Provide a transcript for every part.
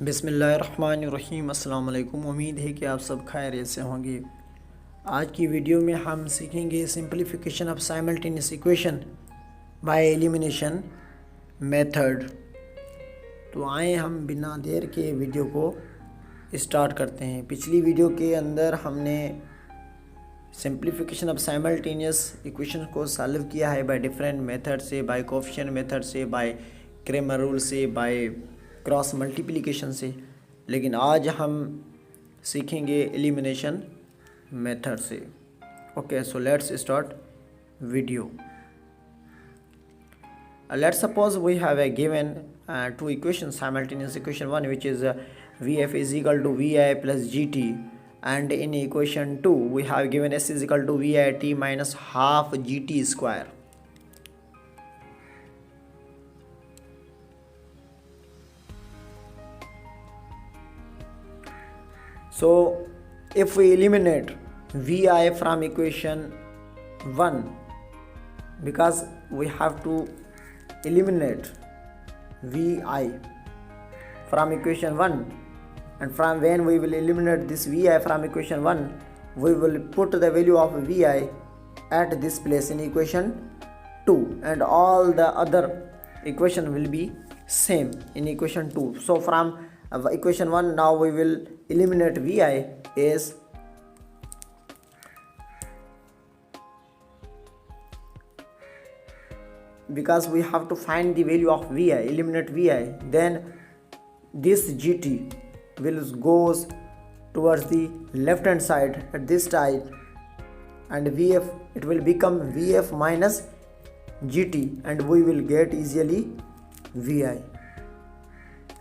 बिस्मिल्लाहिर्रहमानिर्रहीम। अस्सलाम वालेकुम। उम्मीद है कि आप सब खैरियत से होंगे। आज की वीडियो में हम सीखेंगे simplification of simultaneous equation by elimination method. तो आए हम बिना देर के वीडियो को स्टार्ट करते हैं। पिछली वीडियो के अंदर हमने सिंपलीफिकेशन ऑफ साइमल्टेनियस इक्वेशन को सॉल्व किया है बाय डिफरेंट मेथड से, बाय कोएफिशिएंट मेथड से, बाय क्रेमर रूल से, बाय क्रॉस मल्टीप्लिकेशन से। लेकिन आज हम सीखेंगे एलिमिनेशन मेथड से। Okay, so let's start video. Let's suppose we have a given two equations, simultaneous equation 1 which is Vf is equal to Vi plus Gt, and in equation 2 we have given S is equal to Vit minus half Gt square. So if we eliminate Vi from equation 1, because we have to eliminate Vi from equation 1, and from when we will eliminate this Vi from equation 1, we will put the value of Vi at this place in equation 2, and all the other equation will be same in equation 2. So from equation 1 now we will eliminate Vi is because we have to find the value of Vi, eliminate Vi, then this Gt will goes towards the left hand side at this side, and Vf, it will become Vf minus Gt, and we will get easily Vi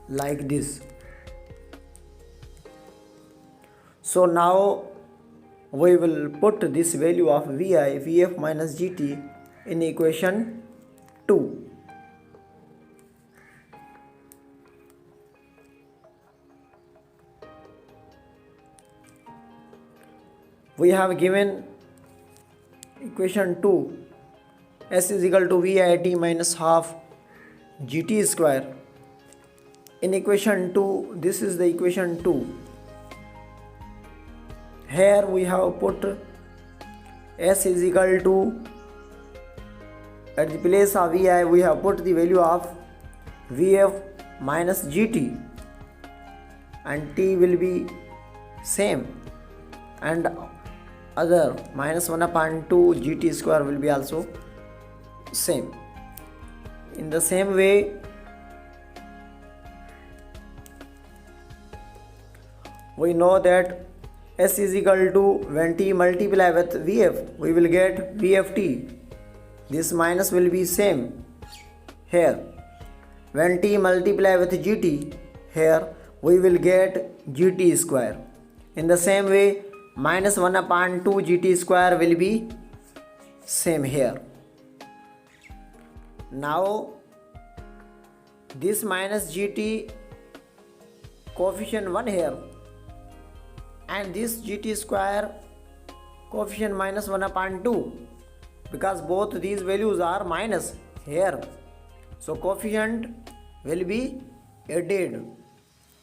like this. So now we will put this value of Vi, Vf minus Gt, in equation 2. We have given equation 2, S is equal to Vit minus half Gt square. In equation 2, this is the equation 2. Here we have put S is equal to, at the place of Vi we have put the value of Vf minus Gt, and T will be same, and other minus 1 upon 2 Gt square will be also same. In the same way, we know that S is equal to, when T multiply with Vf, we will get Vft. This minus will be same here. When T multiply with Gt, here we will get Gt square. In the same way, minus 1 upon 2 Gt square will be same here. Now this minus Gt coefficient 1 here, and this Gt square coefficient minus 1 upon 2, because both these values are minus here, so coefficient will be added.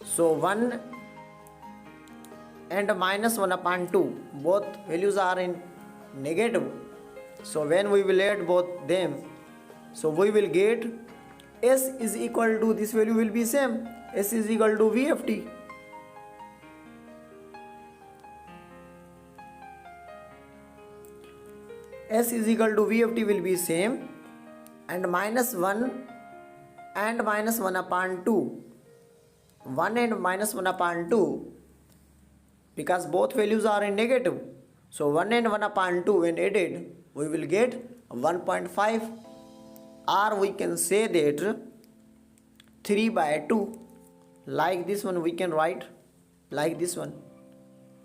So 1 and minus 1 upon 2, both values are in negative, so when we will add both them, so we will get S is equal to, this value will be same, S is equal to Vft. S is equal to Vft will be same, and minus 1 and minus 1 upon 2, 1 and minus 1 upon 2, because both values are in negative, so 1 and 1 upon 2 when added we will get 1.5, or we can say that 3 by 2, like this one we can write like this one.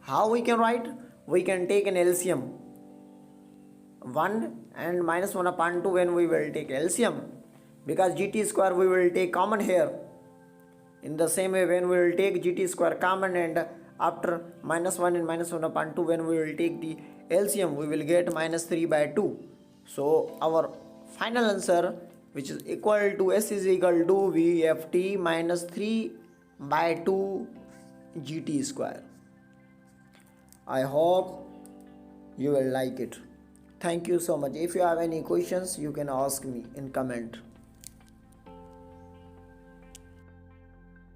How we can write? We can take an LCM, 1 and minus 1 upon 2 when we will take LCM, because Gt square we will take common here. In the same way, when we will take Gt square common, and after minus 1 and minus 1 upon 2 when we will take the LCM, we will get minus 3 by 2. So our final answer, which is equal to S is equal to Vft minus 3 by 2 gt square. I hope you will like it. Thank you so much. If you have any questions, you can ask me in comment.